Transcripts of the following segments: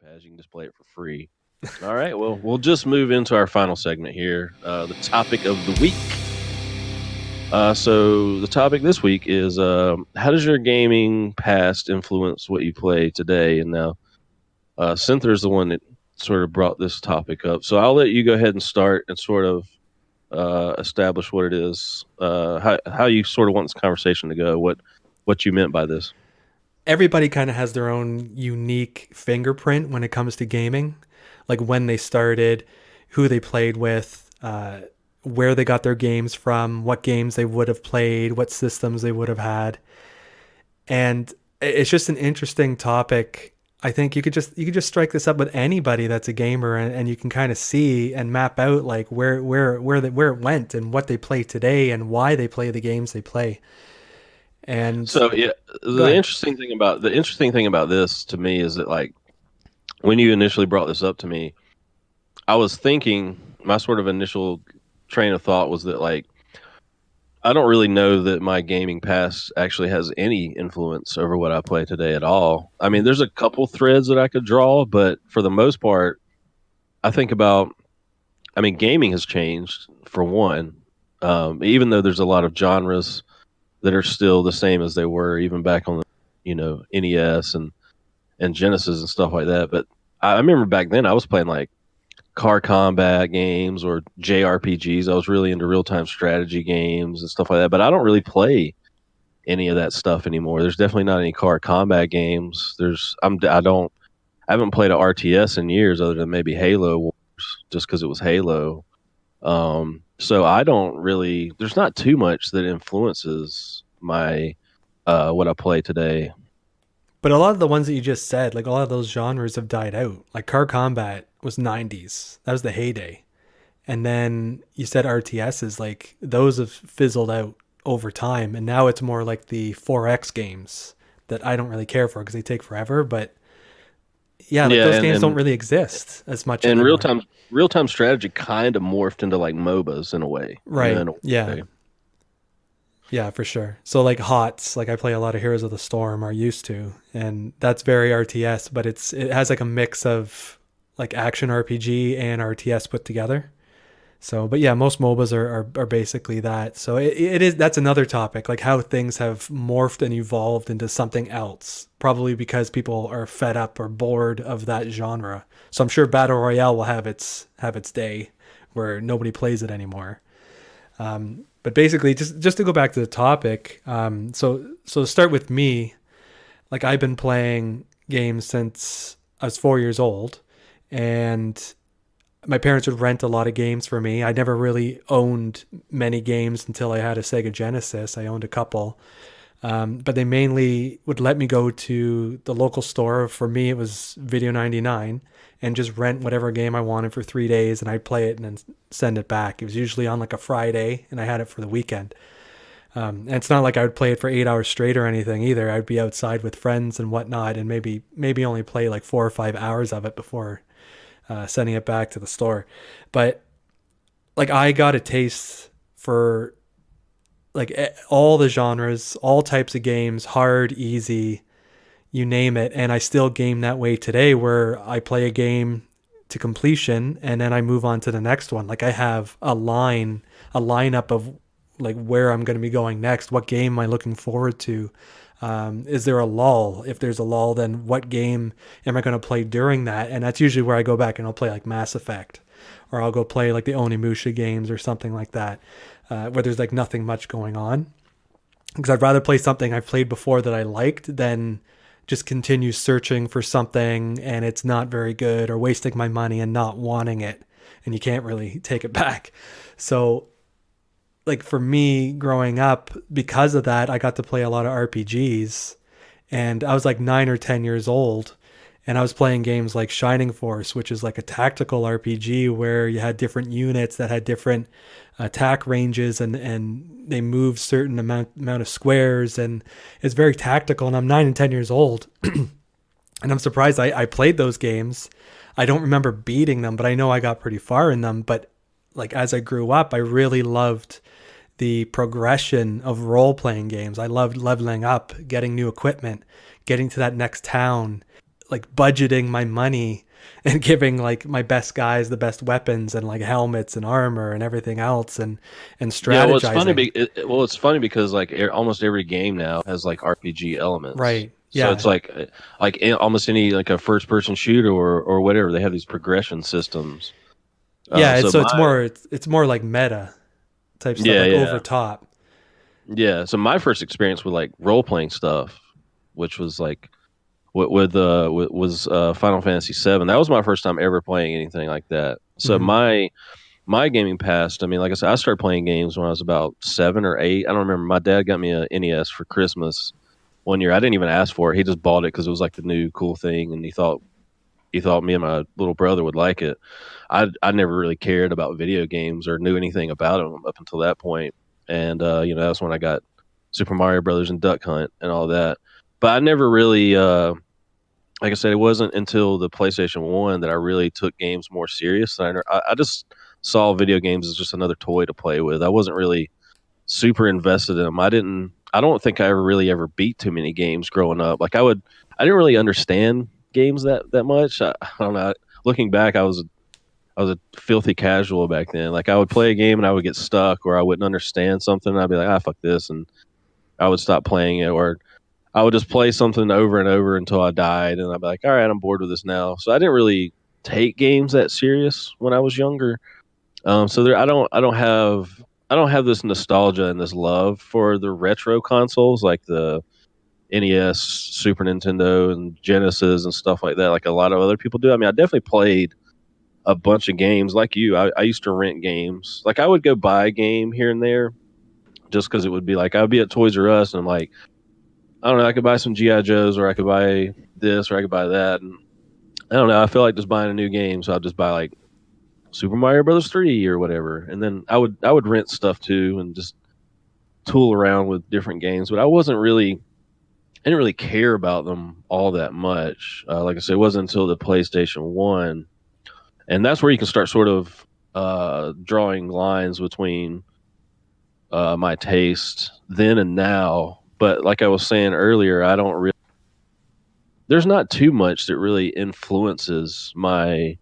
Pass. You can just play it for free. All right. Well, we'll just move into our final segment here. The topic of the week. So the topic this week is how does your gaming past influence what you play today? And now SynthR is the one that sort of brought this topic up. So I'll let you go ahead and start and sort of establish what it is, how you sort of want this conversation to go, what you meant by this. Everybody kind of has their own unique fingerprint when it comes to gaming, like when they started, who they played with, where they got their games from, what games they would have played, what systems they would have had. And it's just an interesting topic. I think you could just strike this up with anybody that's a gamer, and you can kind of see and map out like where it went and what they play today and why they play the games they play. And So yeah, go ahead. the interesting thing about this to me is that like when you initially brought this up to me, I was thinking my sort of initial train of thought was that like I don't really know that my gaming past actually has any influence over what I play today at all. I mean, there's a couple threads that I could draw, but for the most part, I think about I mean, gaming has changed for one. Even though there's a lot of genres that are still the same as they were even back on the NES and Genesis and stuff like that. But I remember back then I was playing like car combat games or JRPGs. I was really into real time strategy games and stuff like that. But I don't really play any of that stuff anymore. There's definitely not any car combat games. I haven't played a RTS in years other than maybe Halo Wars just because it was Halo. So I don't really. There's not too much that influences my what I play today. But a lot of the ones that you just said, like a lot of those genres have died out. Like car combat was 90s. That was the heyday. And then you said RTSs, like those have fizzled out over time. And now it's more like the 4X games that I don't really care for because they take forever. But yeah, like Yeah, those and games don't and really exist as much and anymore. real time strategy kind of morphed into like MOBAs in a way. Right. In a Yeah. way. Yeah, for sure. So like HOTS, like I play a lot of Heroes of the Storm or used to, and that's very RTS, but it has like a mix of like action RPG and RTS put together. So, but yeah, most MOBAs are basically that. So it is that's another topic, like how things have morphed and evolved into something else. Probably because people are fed up or bored of that genre. So I'm sure Battle Royale will have its day where nobody plays it anymore. But basically, just to go back to the topic, so to start with me, like I've been playing games since I was 4 years old, and my parents would rent a lot of games for me. I never really owned many games until I had a Sega Genesis. I owned a couple, but they mainly would let me go to the local store. For me, it was Video 99 and just rent whatever game I wanted for 3 days, and I'd play it and then send it back. It was usually on like a Friday, and I had it for the weekend. And it's not like I would play it for 8 hours straight or anything either. I'd be outside with friends and whatnot, and maybe only play like 4 or 5 hours of it before sending it back to the store. But like I got a taste for like all the genres, all types of games, hard, easy, you name it. And I still game that way today where I play a game to completion and then I move on to the next one. Like I have a lineup of like where I'm going to be going next. What game am I looking forward to? Is there a lull? If there's a lull, then what game am I going to play during that? And that's usually where I go back and I'll play like Mass Effect, or I'll go play like the Onimusha games or something like that, where there's like nothing much going on. Because I'd rather play something I've played before that I liked than just continue searching for something and it's not very good, or wasting my money and not wanting it and you can't really take it back. So like for me growing up, because of that, I got to play a lot of RPGs, and I was like 9 or 10 years old, and I was playing games like Shining Force, which is like a tactical RPG where you had different units that had different attack ranges, and they move certain amount of squares, and it's very tactical. And I'm 9 and 10 years old, and I'm surprised I played those games. I don't remember beating them, but I know I got pretty far in them. But like as I grew up, I really loved the progression of role playing games. I loved leveling up, getting new equipment, getting to that next town, like budgeting my money and giving like my best guys the best weapons and like helmets and armor and everything else, and Yeah, well, it's funny. strategizing. It's funny because like almost every game now has like RPG elements. Right. So it's Yeah. like almost any like a first person shooter or whatever. They have these progression systems. Yeah, So so it's my more it's more like meta type stuff, yeah like over yeah top. yeah. So my first experience with like role playing stuff, which was like was Final Fantasy VII. That was my first time ever playing anything like that. So Hmm. my gaming past, I mean, like I said, I started playing games when I was about 7 or 8. I don't remember. My dad got me a NES for Christmas one year. I didn't even ask for it. He just bought it because it was like the new cool thing, and he thought me and my little brother would like it. I never really cared about video games or knew anything about them up until that point, and that's when I got Super Mario Brothers and Duck Hunt and all that. But I never really, like I said, it wasn't until the PlayStation One that I really took games more serious. I just saw video games as just another toy to play with. I wasn't really super invested in them. I don't think I ever beat too many games growing up. I didn't really understand games that much. I don't know. Looking back, I was a filthy casual back then. Like I would play a game and I would get stuck, or I wouldn't understand something. And I'd be like, fuck this, and I would stop playing it, or I would just play something over and over until I died, and I'd be like, all right, I'm bored with this now. So I didn't really take games that serious when I was younger. So there, I don't have this nostalgia and this love for the retro consoles like the NES, Super Nintendo, and Genesis and stuff like that. Like a lot of other people do. I mean, I definitely played a bunch of games like you. I used to rent games. Like I would go buy a game here and there just because it would be like I'd be at Toys R Us and I'm like, I don't know, I could buy some GI Joes or I could buy this or I could buy that, and I don't know. I feel like just buying a new game, so I'll just buy like Super Mario Brothers 3 or whatever, and then I would rent stuff too and just tool around with different games. But I didn't really care about them all that much. Like I said, it wasn't until the PlayStation One, and that's where you can start sort of drawing lines between my taste then and now. But like I was saying earlier, I don't really. There's not too much that really influences my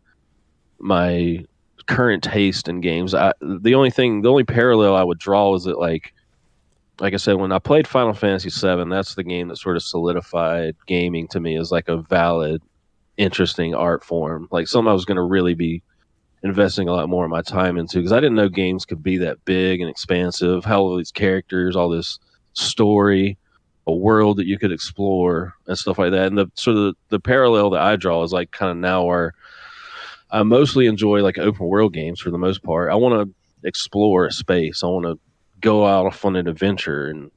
current taste in games. The only parallel I would draw is that like I said, when I played Final Fantasy VII, that's the game that sort of solidified gaming to me as like a valid, interesting art form, like something I was going to really be investing a lot more of my time into because I didn't know games could be that big and expansive. How all these characters, all this story, a world that you could explore and stuff like that. And the parallel that I draw is like kind of now where I mostly enjoy like open world games for the most part. I want to explore a space. I want to go out on an adventure and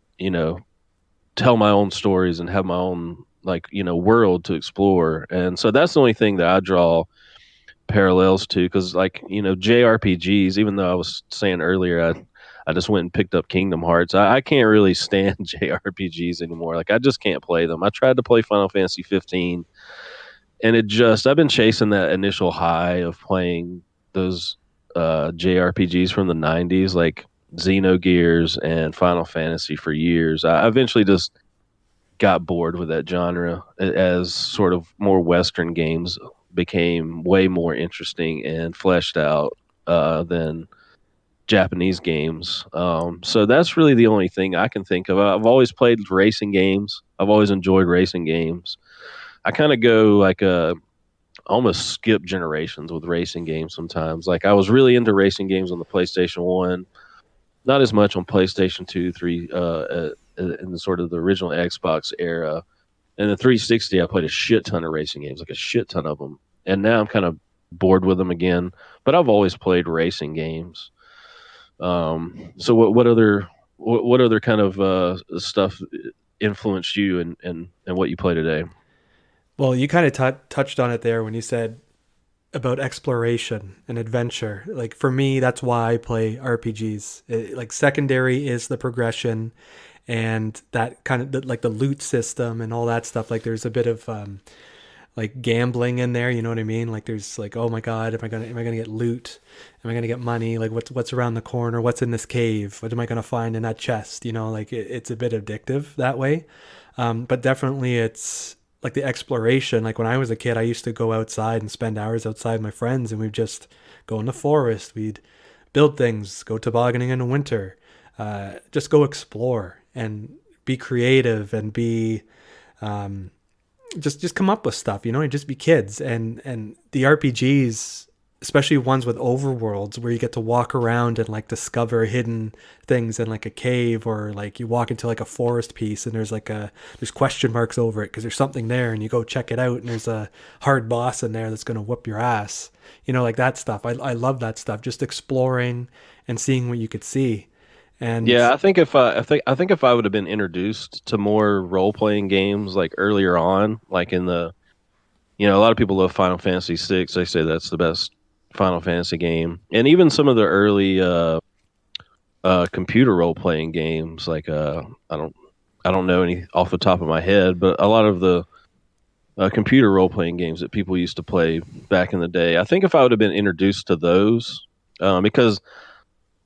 tell my own stories and have my own world to explore. And so that's the only thing that I draw parallels to because JRPGs. Even though I was saying earlier, I just went and picked up Kingdom Hearts. I can't really stand JRPGs anymore. Like I just can't play them. I tried to play Final Fantasy 15 and I've been chasing that initial high of playing those JRPGs from the 90s like Xenogears and Final Fantasy for years. I eventually just got bored with that genre as sort of more Western games became way more interesting and fleshed out than Japanese games. So that's really the only thing I can think of. I've always played racing games. I've always enjoyed racing games. I kind of go like almost skip generations with racing games sometimes. Like I was really into racing games on the PlayStation 1, not as much on PlayStation 2, 3 in the sort of the original Xbox era. And the 360 I played a shit ton of racing games, like a shit ton of them. And now I'm kind of bored with them again, but I've always played racing games. So what other kind of stuff influenced you and what you play today? Well, you kind of touched on it there when you said about exploration and adventure. Like for me, that's why I play RPGs. Like secondary is the progression and that kind of like the loot system and all that stuff. Like there's a bit of like gambling in there. You know what I mean? Like there's like, oh my god, am I gonna get loot? Am I gonna get money? Like what's around the corner? What's in this cave? What am I gonna find in that chest? Like it's a bit addictive that way. But definitely like the exploration. Like when I was a kid, I used to go outside and spend hours outside with my friends, and we'd just go in the forest. We'd build things, go tobogganing in the winter, just go explore and be creative and be um, just come up with stuff, and just be kids. And the RPGs, especially ones with overworlds where you get to walk around and like discover hidden things in like a cave, or like you walk into like a forest piece and there's question marks over it because there's something there, and you go check it out and there's a hard boss in there that's going to whoop your ass. Like that stuff. I love that stuff, just exploring and seeing what you could see. And Yeah, I think if I would have been introduced to more role playing games like earlier on, like in the a lot of people love Final Fantasy VI. They say that's the best Final Fantasy game, and even some of the early computer role playing games. Like I don't know any off the top of my head, but a lot of the computer role playing games that people used to play back in the day. I think if I would have been introduced to those, because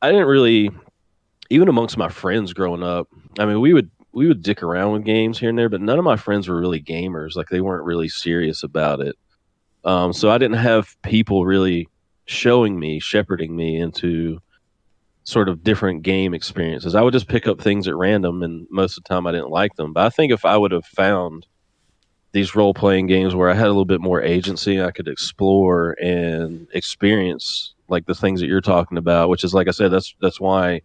I didn't really, even amongst my friends growing up. I mean, we would dick around with games here and there, but none of my friends were really gamers. Like they weren't really serious about it. So I didn't have people really shepherding me into sort of different game experiences. I would just pick up things at random, and most of the time I didn't like them. But I think if I would have found these role playing games where I had a little bit more agency, I could explore and experience like the things that you're talking about, which is like I said, that's why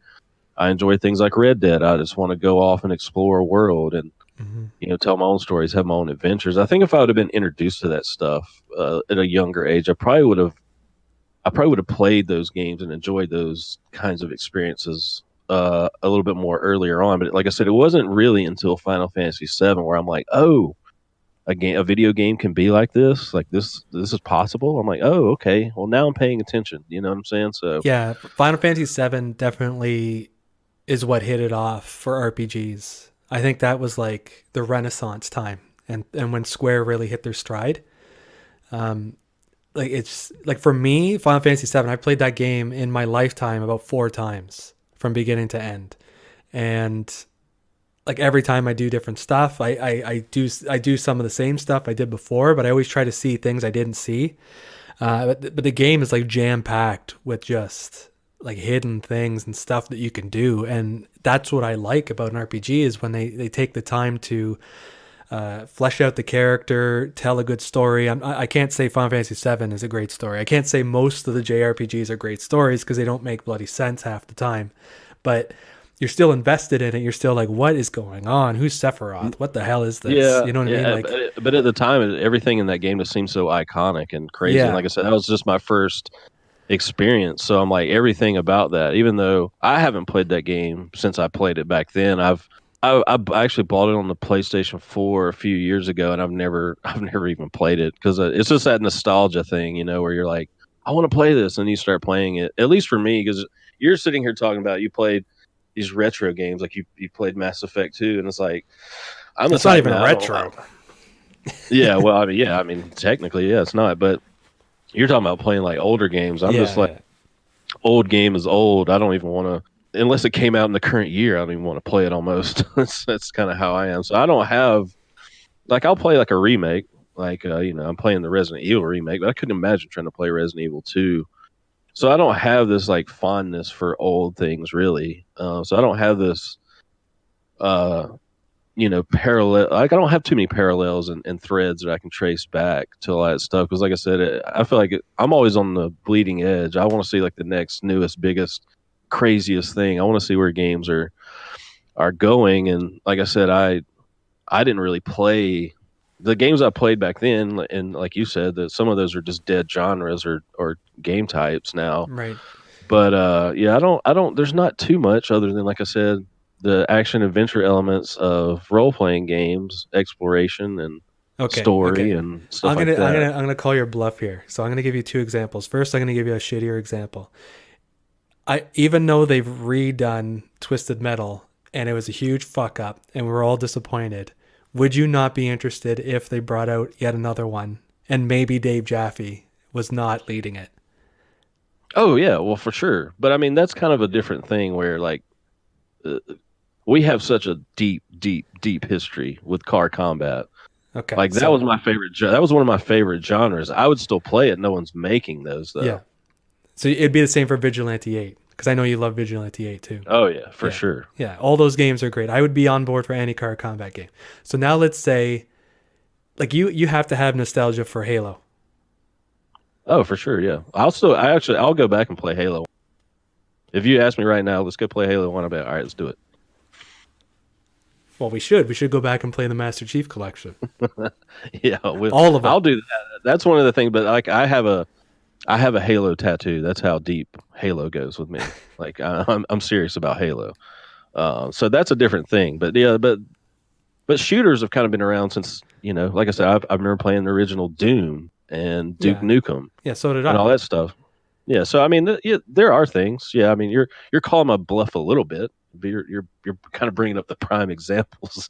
I enjoy things like Red Dead. I just want to go off and explore a world and mhm. tell my own stories, have my own adventures. I think if I would have been introduced to that stuff at a younger age, I probably would have played those games and enjoyed those kinds of experiences a little bit more earlier on. But like I said, it wasn't really until Final Fantasy VII where I'm like, oh, a video game can be like this. Like this is possible. I'm like, oh, okay. Well, now I'm paying attention. You know what I'm saying? So Yeah, Final Fantasy VII definitely is what hit it off for RPGs. I think that was like the Renaissance time, and when Square really hit their stride. Um, like it's like for me, Final Fantasy VII. I played that game in my lifetime about 4 times from beginning to end, and like every time I do different stuff, I do some of the same stuff I did before, but I always try to see things I didn't see. But the game is like jam packed with just like hidden things and stuff that you can do, and that's what I like about an RPG is when they take the time to flesh out the character, tell a good story. I can't say Final Fantasy VII is a great story. I can't say most of the JRPGs are great stories because they don't make bloody sense half the time, but you're still invested in it. You're still like, what is going on? Who's Sephiroth? What the hell is this? yeah, You know what I mean? yeah. Like, But at the time, everything in that game just seemed so iconic and crazy. And yeah, like I said, that was just my first experience. So I'm like everything about that. Even though I haven't played that game since I played it back then, I actually bought it on the PlayStation 4 a few years ago, and I've never even played it because it's just that nostalgia thing, where you're like, I want to play this, and you start playing it. At least for me, because you're sitting here talking about you played these retro games, like you played Mass Effect 2, and it's like I'm the that's not type, even man. a retro. Yeah, well, I mean, yeah, I mean, technically, yeah, it's not, but you're talking about playing like older games. I'm just Yeah, like yeah. old game is old. I don't even want to, unless it came out in the current year. I don't even want to play it. Almost. That's kind of how I am. So I don't have like I'll play like a remake. Like I'm playing the Resident Evil remake, but I couldn't imagine trying to play Resident Evil 2. So I don't have this like fondness for old things really. So I don't have this uh parallel. Like I don't have too many parallels and threads that I can trace back to all that stuff. Because like I said, I feel like I'm always on the bleeding edge. I want to see like the next newest, biggest, craziest thing. I want to see where games are going. And like I said, I didn't really play the games I played back then. And like you said, that some of those are just dead genres or game types now. Right. But yeah, I don't. There's not too much other than like I said, the action adventure elements of role playing games, exploration and Okay. story Okay. and stuff I'm like gonna I'm that. gonna I'm gonna call your bluff here. So I'm gonna give you two examples. First, I'm gonna give you a shittier example. I even though they've redone Twisted Metal and it was a huge fuck up and we're all disappointed, would you not be interested if they brought out yet another one and maybe Dave Jaffe was not leading it? Oh yeah, well for sure. But I mean that's kind of a different thing where like uh, we have such a deep, deep, deep history with car combat. Okay, Like that so was my favorite. That was one of my favorite genres. I would still play it. No one's making those yeah, though. so it'd be the same for Vigilante 8 because I know you love Vigilante 8 too. Oh yeah, for Yeah, sure. yeah, all those games are great. I would be on board for any card combat game. So now let's say like you have to have nostalgia for Halo. Oh, for sure. Yeah. I'll go back and play Halo. If you ask me right now, let's go play Halo 1. I'll be like, all right, let's do Well, we should go back and play the Master Chief collection, it. Yeah, all of them. I'll do that. That's one of the things. But like, I have a Halo tattoo. That's how deep Halo goes with me. Like, I'm serious about Halo. So that's a different thing. But yeah, but shooters have kind of been around since, like I said, I remember playing the original Doom and Duke Yeah, Nukem yeah, so did and I. all that stuff. Yeah, so I mean, yeah, there are things. Yeah, I mean, you're calling my bluff a little bit. But you're kind of bringing up the prime examples.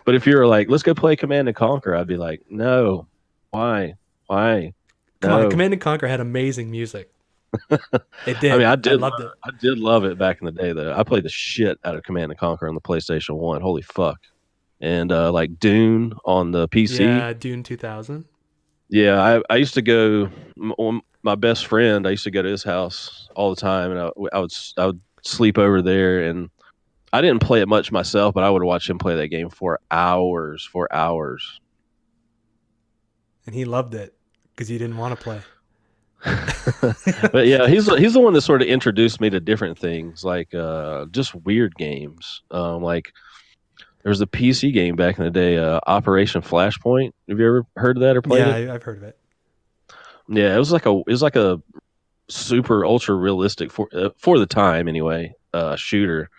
But if you're like, let's go play Command and Conquer, I'd be like, no, why, Come on, no. Command and Conquer had amazing music. It I mean, did. I loved it. I did love it back in the day though. I played the shit out of Command and Conquer on the PlayStation 1. Holy fuck. And like Dune on the PC. Yeah, Dune 2000. Yeah, I used to go. My best friend, I used to go to his house all the time, and I would sleep over there, and I didn't play it much myself, but I would watch him play that game for hours. And he loved it because he didn't want to play. But yeah, he's the one that sort of introduced me to different things, like just weird games. Like there was a PC game back in the day, Operation Flashpoint. Have you ever heard of that or played Yeah, it? I've heard of it. Yeah, it was like a super ultra realistic for the time anyway shooter.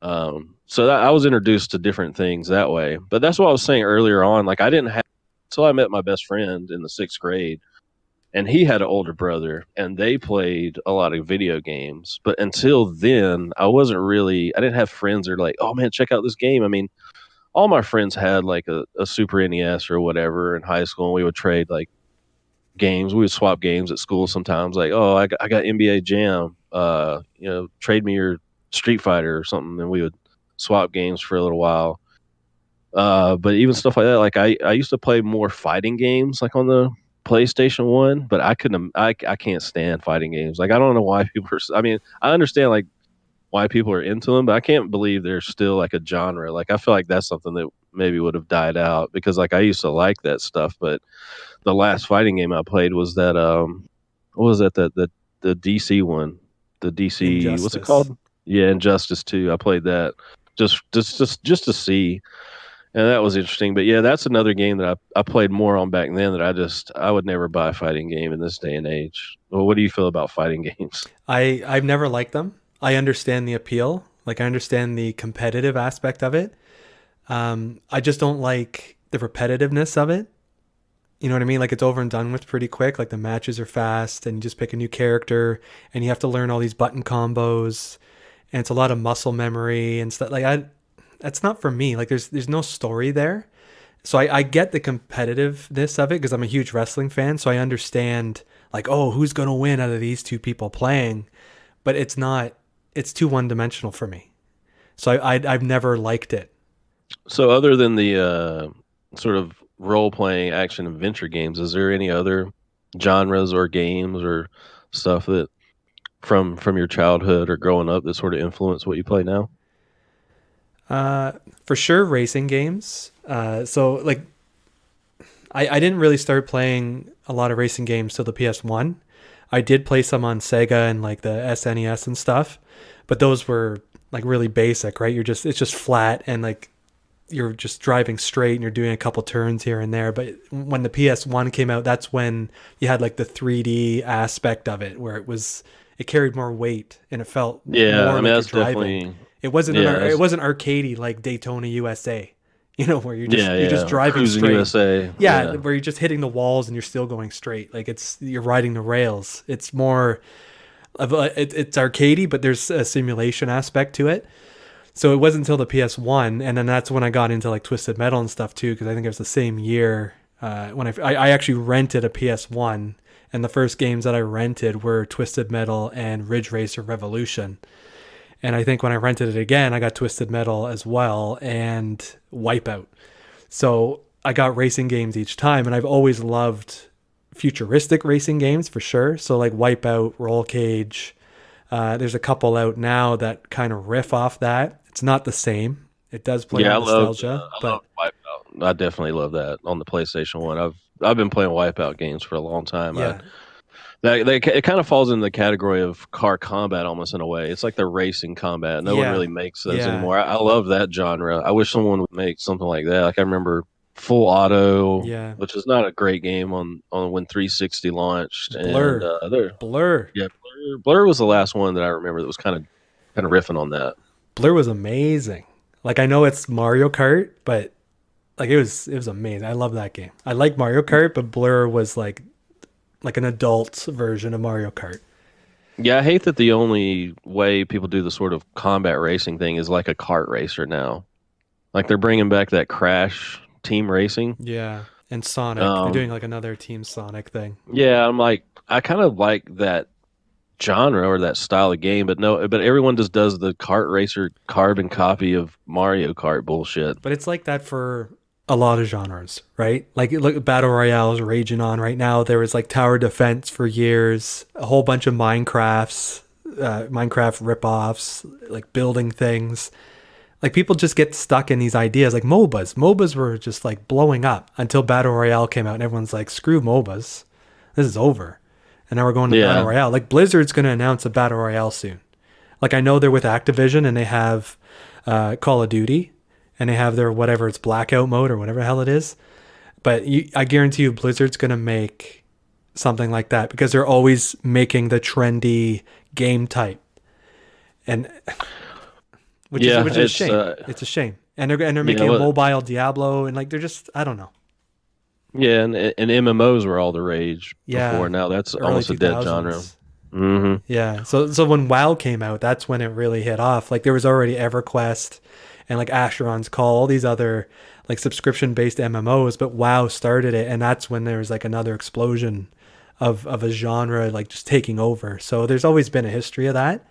So that I was introduced to different things that way. But that's what I was saying earlier on. Like I didn't have until I met my best friend in the 6th grade, and he had an older brother, and they played a lot of video games. But until then, I didn't have friends that are like, oh man, check out this game. I mean, all my friends had like a Super NES or whatever in high school, and we would trade like games. We would swap games at school sometimes. Like, oh, I got NBA Jam. Trade me your Street Fighter or something, and we would swap games for a little while. But even stuff like that, like I used to play more fighting games, like on the PlayStation 1. But I can't stand fighting games. Like I don't know why people are. I mean, I understand like why people are into them, but I can't believe there's still like a genre. Like I feel like that's something that maybe would have died out because like I used to like that stuff, but the last fighting game I played was that what was that the DC one, the DC, what's it Injustice. called? Yeah, Injustice 2. I played that just to see, and that was interesting. But yeah, that's another game that I played more on back then that I would never buy a fighting game in this day and age. Well, what do you feel about fighting games? I've never liked them. I understand the appeal. Like I understand the competitive aspect of it. I just don't like the repetitiveness of it. You know what I mean? Like it's over and done with pretty quick. Like the matches are fast and you just pick a new character and you have to learn all these button combos and it's a lot of muscle memory and stuff. Like that's not for me. Like there's no story there. So I get the competitiveness of it because I'm a huge wrestling fan. So I understand like, oh, who's going to win out of these two people playing? But it's not, it's too one dimensional for me. So I've never liked it. So other than the sort of role playing action adventure games, is there any other genres or games or stuff that from your childhood or growing up that sort of influence what you play now? For sure, racing games. So like I didn't really start playing a lot of racing games till the PS1. I did play some on Sega and like the SNES and stuff, but those were like really basic, right? It's just flat and like you're just driving straight and you're doing a couple turns here and there. But when the PS1 came out, that's when you had like the 3D aspect of it where it carried more weight and it felt Yeah, I more mean like you're that's driving. definitely It yeah, that's, wasn't arcadey like Daytona USA, where you're just yeah, driving Cruising straight. USA. Yeah, Yeah. where you're just hitting the walls and you're still going straight. Like you're riding the rails. It's more of it's arcadey, but there's a simulation aspect to it. So it wasn't until the PS1, and then that's when I got into like Twisted Metal and stuff too, because I think it was the same year when I actually rented a PS1, and the first games that I rented were Twisted Metal and Ridge Racer Revolution. And I think when I rented it again, I got Twisted Metal as well and Wipeout. So I got racing games each time, and I've always loved futuristic racing games for sure. So like Wipeout, Roll Cage. There's a couple out now that kind of riff off that. It's not the same. It does play Yeah, on nostalgia, I love but Wipeout. I definitely love that on the PlayStation One. I've been playing Wipeout games for a long time. yeah, It kind of falls in the category of car combat almost in a way. It's like the racing combat. No one yeah, really makes those yeah, anymore. I love that genre. I wish someone would make something like that. Like I remember Full Auto, yeah. which is not a great game on when 360 launched, and Blur, Blur, yeah, Blur was the last one that I remember that was kind of riffing on that. Blur was amazing. Like I know it's Mario Kart, but like it was amazing. I love that game. I like Mario Kart, but Blur was like an adult version of Mario Kart. Yeah, I hate that the only way people do the sort of combat racing thing is like a kart racer now. Like they're bringing back that Crash team racing. Yeah, and Sonic. They're doing Um, like another Team Sonic thing. yeah, I'm like, I kind of like that genre or that style of game, but no, but everyone just does the kart racer carbon copy of Mario Kart bullshit. But it's like that for a lot of genres, right? Like look, battle royales raging on right now. There was like tower defense for years, a whole bunch of Minecraft ripoffs, like building things. Like people just get stuck in these ideas, like MOBAs. MOBAs were just like blowing up until battle royale came out, and everyone's like, "Screw MOBAs, this is over." And now we're going to battle Yeah, royale. Like Blizzard's going to announce a battle royale soon. Like I know they're with Activision and they have Call of Duty and they have their whatever it's blackout mode or whatever the hell it is. But I guarantee you Blizzard's gonna make something like that because they're always making the trendy game type, and yeah, which is a shame. It's a shame. And they're you making know a what? mobile Diablo and like they're just I don't know. Yeah, and MMOs were all the rage before. Yeah, Now that's early almost a two dead genre. thousands. Hmm. Yeah. So when WoW came out, that's when it really hit off. Like there was already EverQuest and like Asheron's Call, all these other like subscription based MMOs, but WoW started it and that's when there was like another explosion of a genre like just taking over. So there's always been a history of that.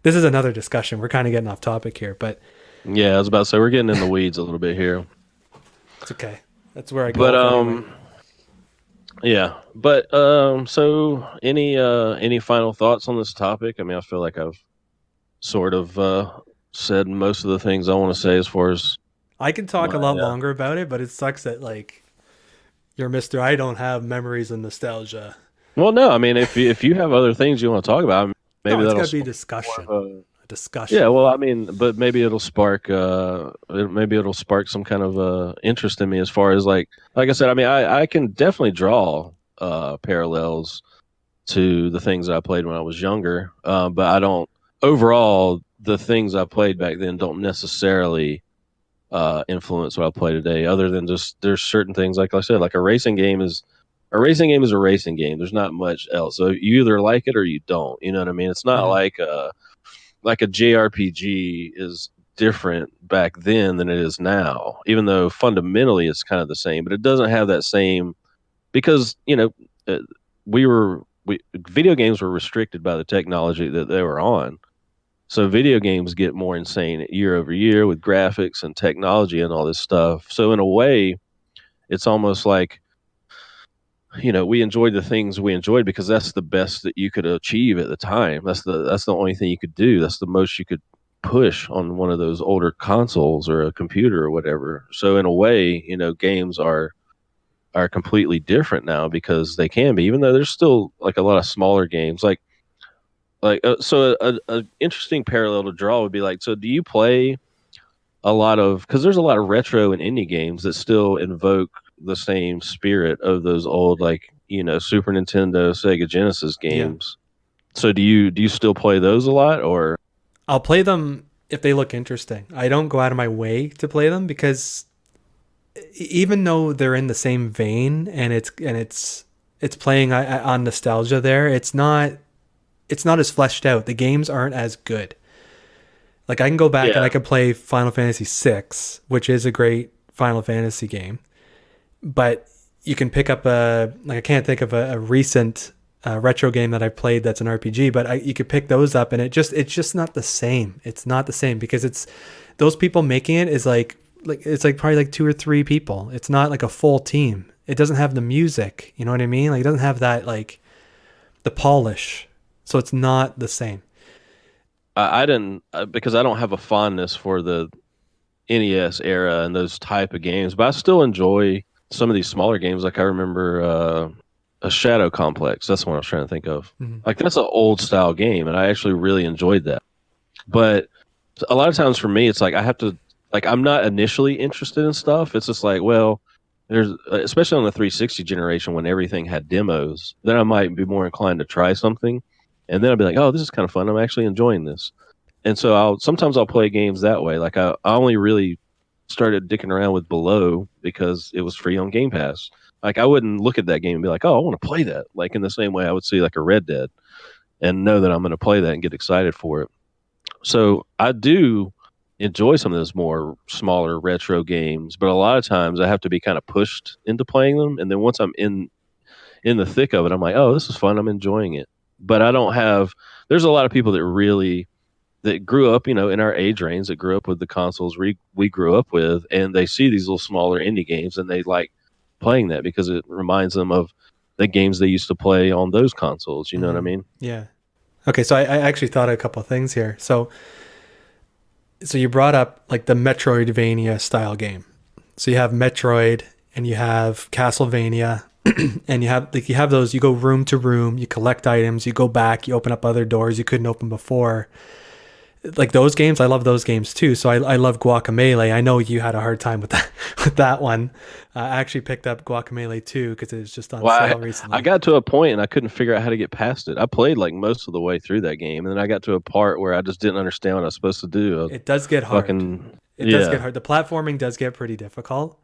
This is another discussion. We're kind of getting off topic here, but Yeah, I was about to say we're getting in the weeds a little bit here, it's okay. That's where I go but off anyway. yeah, but so any final thoughts on this topic? I mean, I feel like I've sort of said most of the things I want to say as far as I can talk my a lot longer about it, but it sucks that like you're Mr. I don't have memories and nostalgia. well, no, I mean, if you have other things you want to talk about, No, maybe it's that'll got to be spark discussion. more of a A discussion. yeah. Well, I mean, but maybe it'll spark maybe it'll spark some kind of interest in me as far as like I said. I mean, I can definitely draw parallels to the things I played when I was younger, but I don't overall the things I played back then don't necessarily influence what I play today. Other than just there's certain things like I said, like a racing game is a racing game. There's not much else. So you either like it or you don't. You know what I mean? It's not Hmm. like a JRPG is different back then than it is now. Even though fundamentally it's kind of the same, but it doesn't have that same because uh, we video games were restricted by the technology that they were on. So video games get more insane year over year with graphics and technology and all this stuff. So in a way, it's almost like we enjoyed the things we enjoyed because that's the best that you could achieve at the time. That's the only thing you could do. That's the most you could push on one of those older consoles or a computer or whatever. So in a way, games are completely different now because they can be, even though there's still like a lot of smaller games. So a interesting parallel to draw would be like, so do you play a lot of because there's a lot of retro and indie games that still invoke the same spirit of those old Super Nintendo, Sega Genesis Yeah. games. So do you still play those a lot or I'll play them if they look interesting. I don't go out of my way to play them because even though they're in the same vein and it's playing on nostalgia there, it's not as fleshed out. The games aren't as good. Like I can go back and yeah I can play Final Fantasy VI, which is a great Final Fantasy game, but you can pick up I can't think of a recent retro game that I played that's an RPG, but you could pick those up and it's just not the same. It's not the same because it's those people making it is like like it's like probably like 2 or 3 people. It's not like a full team. It doesn't have the music. You know what I mean? Like it doesn't have that like the polish. So it's not the same. I didn't because I don't have a fondness for the NES era and those type of games, but I still enjoy some of these smaller games. Like I remember a Shadow Complex. That's what I was trying to think of. Mm-hmm. Like that's an old style game, and I actually really enjoyed that. But a lot of times for me, it's like I have to like I'm not initially interested in stuff. It's just like, well, there's especially on the 360 generation when everything had demos, then I might be more inclined to try something, and then I'll be like, oh, this is kind of fun. I'm actually enjoying this, and so I'll play games that way. Like I only really started dicking around with Below because it was free on Game Pass. Like I wouldn't look at that game and be like, oh, I want to play that. Like in the same way I would see like a Red Dead and know that I'm going to play that and get excited for it. So I do enjoy some of those more smaller retro games, but a lot of times I have to be kind of pushed into playing them, and then once I'm in the thick of it, I'm like, oh, this is fun. I'm enjoying it. But I don't have. There's a lot of people that really that grew up, in our age range, that grew up with the consoles we grew up with, and they see these little smaller indie games, and they like playing that because it reminds them of the games they used to play on those consoles. You know what I Mm-hmm. mean? Yeah. Okay, so I actually thought of a couple of things here. So you brought up like the Metroidvania style game. So you have Metroid and you have Castlevania and you have those, you go room to room, you collect items, you go back, you open up other doors you couldn't open before. Like those games, I love those games too. So I love Guacamelee. I know you had a hard time with that with that one. I actually picked up Guacamelee 2 because it was just on Well, sale I recently. got to a point and I couldn't figure out how to get past it. I played like most of the way through that game, and then I got to a part where I just didn't understand what I was supposed to do. It does get hard. Fucking It does get yeah, hard. The platforming does get pretty difficult.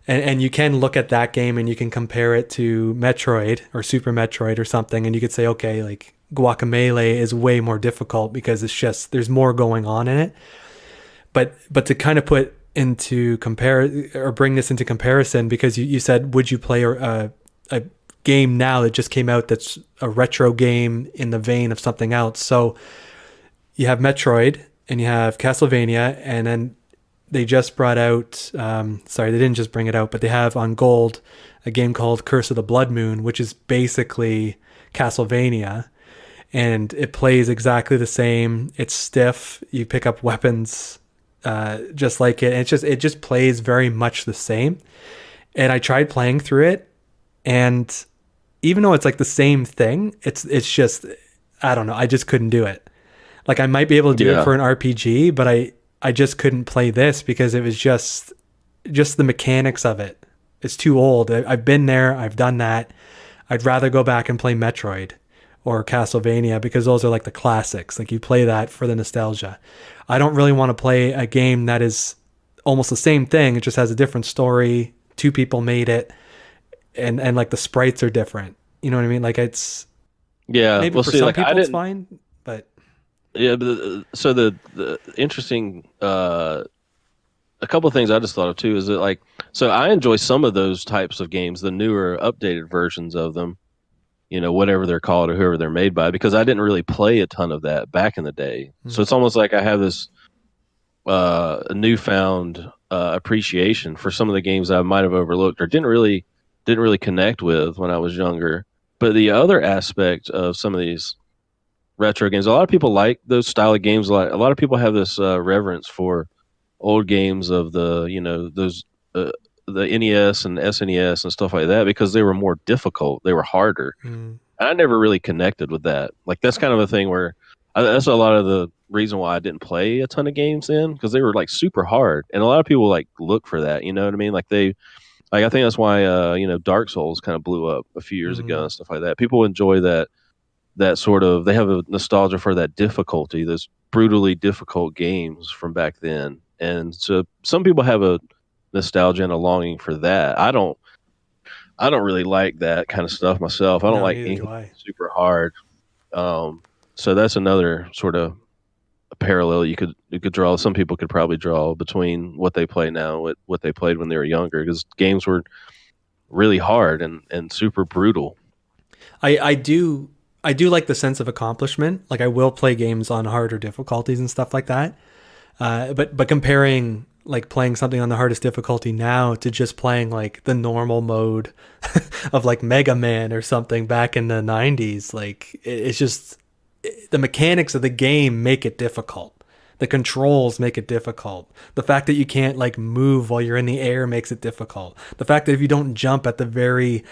And you can look at that game and you can compare it to Metroid or Super Metroid or something, and you could say, okay, like Guacamelee is way more difficult because it's just there's more going on in it. But to kind of put into compare or bring this into comparison, because you said, would you play a game now that just came out that's a retro game in the vein of something else? So you have Metroid and you have Castlevania, and then they just brought out sorry, they didn't just bring it out, but they have on Gold a game called Curse of the Blood Moon, which is basically Castlevania, and it plays exactly the same. It's stiff. You pick up weapons just like it. And it just plays very much the same. And I tried playing through it, and even though it's like the same thing, it's just I don't know. I just couldn't do it. Like I might be able to do it yeah, for an RPG, but I just couldn't play this because it was just the mechanics of it. It's too old. I've been there. I've done that. I'd rather go back and play Metroid or Castlevania because those are like the classics. Like you play that for the nostalgia. I don't really want to play a game that is almost the same thing. It just has a different story. 2 people made it, and like the sprites are different. You know what I mean? Like it's yeah. maybe Well, for see, some like I people it's didn't. fine, but Yeah, but so the interesting a couple of things I just thought of too is that like so I enjoy some of those types of games, the newer updated versions of them, whatever they're called or whoever they're made by, because I didn't really play a ton of that back in the day. So mm, it's almost like I have this newfound appreciation for some of the games I might have overlooked or didn't really connect with when I was younger. But the other aspect of some of these retro games, a lot of people like those style of games. A lot of people have this reverence for old games of those uh, the NES and SNES and stuff like that because they were more difficult, they were harder. mm, And I never really connected with that. Like that's kind of a thing where that's a lot of the reason why I didn't play a ton of games then because they were like super hard, and a lot of people like look for that. You know what I mean? Like I think that's why Dark Souls kind of blew up a few years ago mm. and stuff like that. People enjoy that sort of they have a nostalgia for that difficulty, those brutally difficult games from back then. And so some people have a nostalgia and a longing for that. I don't really like that kind of stuff myself. I don't No, like neither do anything I. super hard. So that's another sort of parallel you could draw. Some people could probably draw between what they play now and what they played when they were younger because games were really hard and super brutal. I do like the sense of accomplishment. Like I will play games on harder difficulties and stuff like that. But comparing like playing something on the hardest difficulty now to just playing like the normal mode of like Mega Man or something back in the 90s. Like it's just the mechanics of the game make it difficult. The controls make it difficult. The fact that you can't like move while you're in the air makes it difficult. The fact that if you don't jump at the very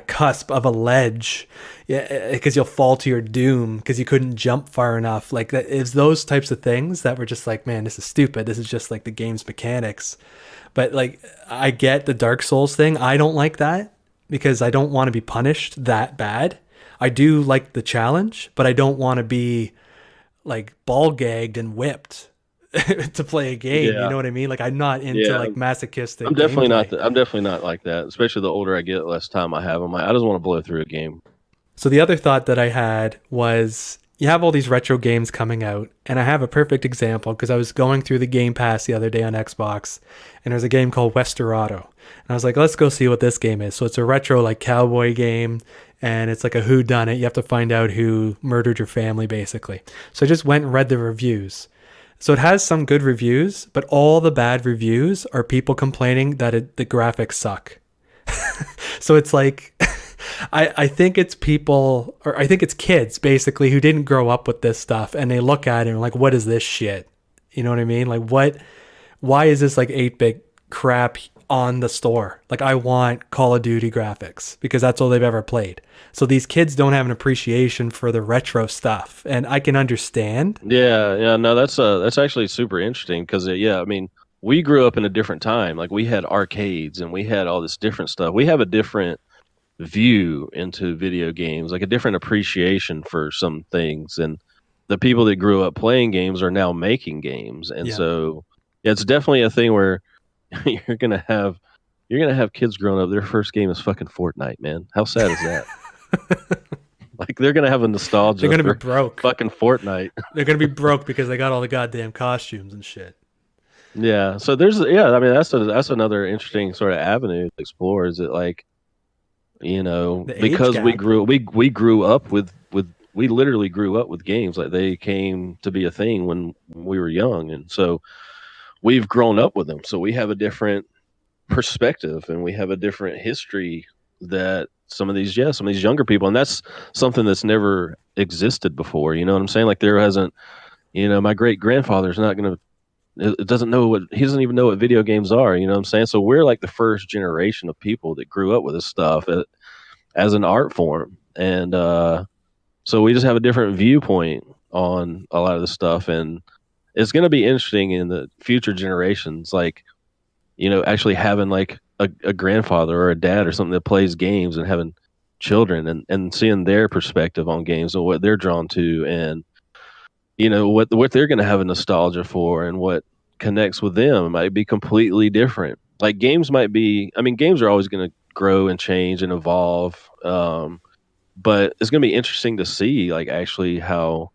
cusp of a ledge, yeah, because you'll fall to your doom because you couldn't jump far enough. Like that is those types of things that were just like, man, this is stupid. This is just like the game's mechanics. But like, I get the Dark Souls thing. I don't like that because I don't want to be punished that bad. I do like the challenge, but I don't want to be like ball gagged and whipped to play a game. You Yeah, know what I mean? Like I'm not into yeah. like masochistic I'm definitely not. gameplay. I'm definitely not like that. Especially the older I get, the less time I have. I'm like, I just want to blow through a game. So the other thought that I had was you have all these retro games coming out, and I have a perfect example because I was going through the Game Pass the other day on Xbox, and there's a game called Westerado. And I was like, let's go see what this game is. So it's a retro like cowboy game, and it's like a who done it. You have to find out who murdered your family basically. So I just went and read the reviews. So it has some good reviews, but all the bad reviews are people complaining that the graphics suck. So it's like I think it's people, or I think it's kids basically who didn't grow up with this stuff, and they look at it and are like, what is this shit? You know what I mean? Like why is this like 8-bit crap on the store? Like I want Call of Duty graphics because that's all they've ever played. So these kids don't have an appreciation for the retro stuff, and I can understand. Yeah, yeah. No, that's actually super interesting because yeah, I mean, we grew up in a different time. Like we had arcades and we had all this different stuff. We have a different view into video games, like a different appreciation for some things. And the people that grew up playing games are now making games, and Yeah. so yeah, it's definitely a thing where you're gonna have you're gonna have kids growing up. Their first game is fucking Fortnite, man. How sad is that? Like they're gonna have a They're nostalgia gonna be for broke. fucking Fortnite. They're gonna be broke because they got all the goddamn costumes and shit. Yeah. So there's yeah, I mean that's another interesting sort of avenue to explore. Is it like, The age because gap. we grew up with we literally grew up with games, like they came to be a thing when we were young, and so we've grown up with them. So we have a different perspective and we have a different history that some of these younger people, and that's something that's never existed before. You know what I'm saying? Like there hasn't, my great grandfather's not going to it doesn't know what he doesn't even know what video games are. You know what I'm saying? So we're like the first generation of people that grew up with this stuff as an art form, and so we just have a different viewpoint on a lot of this stuff, and it's going to be interesting in the future generations, like actually having like a grandfather or a dad or something that plays games and having children, and seeing their perspective on games and what they're drawn to, and what they're going to have a nostalgia for, and what connects with them might be completely different. Like games might be, I mean, games are always going to grow and change and evolve, but it's going to be interesting to see like actually how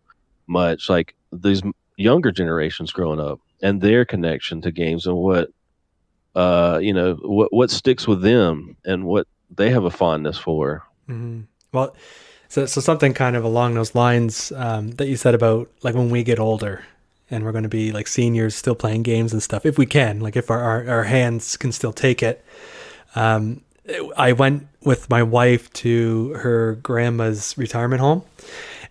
much like these younger generations growing up and their connection to games, and what sticks with them and what they have a fondness for. Hmm. Well, so something kind of along those lines that you said about like when we get older and we're going to be like seniors still playing games and stuff, if we can, like if our hands can still take it. Um, I went with my wife to her grandma's retirement home,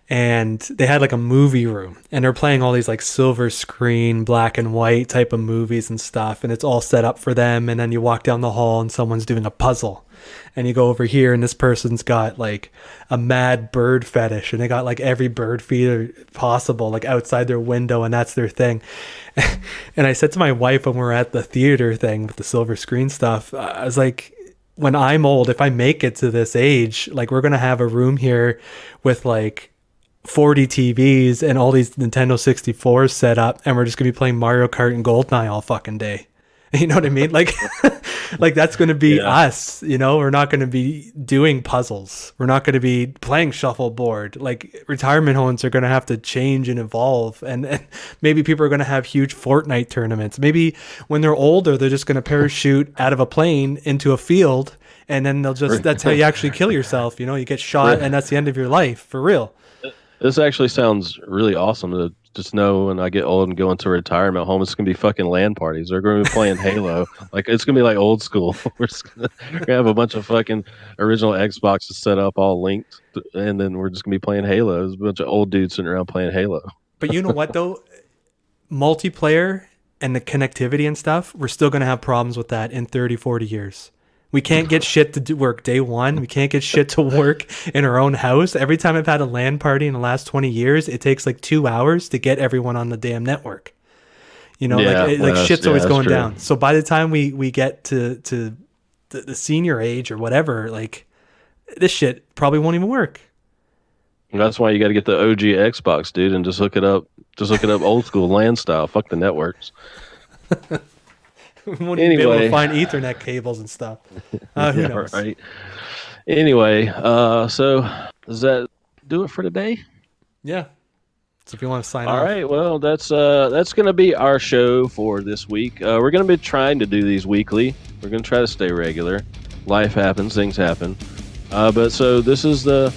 and they had like a movie room, and they're playing all these like silver screen black and white type of movies and stuff, and it's all set up for them. And then you walk down the hall and someone's doing a puzzle, and you go over here and this person's got like a mad bird fetish, and they got like every bird feeder possible like outside their window, and that's their thing. And I said to my wife when we were at the theater thing with the silver screen stuff, I was like, when I'm old, if I make it to this age, like we're gonna have a room here with like 40 TVs and all these Nintendo 64s set up, and we're just gonna be playing Mario Kart and GoldenEye all fucking day. You know what I mean? Like, like that's gonna be Yeah. us. We're not gonna be doing puzzles. We're not gonna be playing shuffleboard. Like retirement homes are gonna have to change and evolve, and maybe people are gonna have huge Fortnite tournaments. Maybe when they're older, they're just gonna parachute out of a plane into a field, and then they'll just that's how you actually kill yourself. You get shot, and that's the end of your life for real. This actually sounds really awesome to just know when I get old and go into retirement home, it's gonna be fucking LAN parties. They're gonna be playing Halo. Like it's gonna be like old school. We're gonna have a bunch of fucking original Xboxes set up, all linked, and then we're just gonna be playing Halo. There's a bunch of old dudes sitting around playing Halo. But you know what though? Multiplayer and the connectivity and stuff, we're still going to have problems with that in 30, 40 years. We can't get shit to work day one. We can't get shit to work in our own house. Every time I've had a LAN party in the last 20 years, it takes like 2 hours to get everyone on the damn network. You know, like shit's always going down. So by the time we get to the senior age or whatever, like this shit probably won't even work. That's why you got to get the OG Xbox, dude, and just hook it up. Just look it up old school LAN style. Fuck the networks. We won't even be able to find Ethernet cables and stuff. Who knows? Right. Anyway, so does that do it for today? Yeah. So if you want to sign off. All right. Well, that's going to be our show for this week. We're going to be trying to do these weekly. We're going to try to stay regular. Life happens. Things happen. But so this is the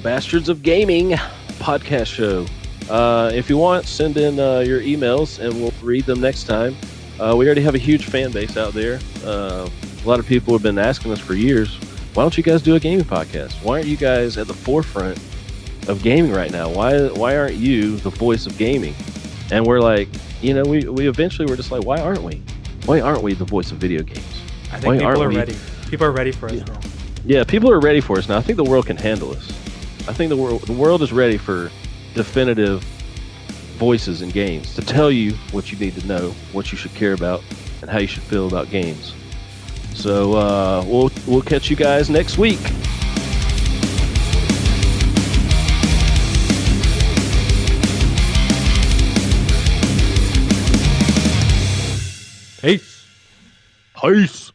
Bastards of Gaming podcast show. If you want, send in your emails and we'll read them next time. We already have a huge fan base out there. A lot of people have been asking us for years, why don't you guys do a gaming podcast? Why aren't you guys at the forefront of gaming right now? Why aren't you the voice of gaming? And we're like, we eventually were just like, why aren't we? Why aren't we the voice of video games? I think people are ready. People are ready for us now. Yeah, people are ready for us now. I think the world can handle us. I think the world is ready for definitive voices in games to tell you what you need to know, what you should care about, and how you should feel about games. So we'll catch you guys next week. Peace. Peace.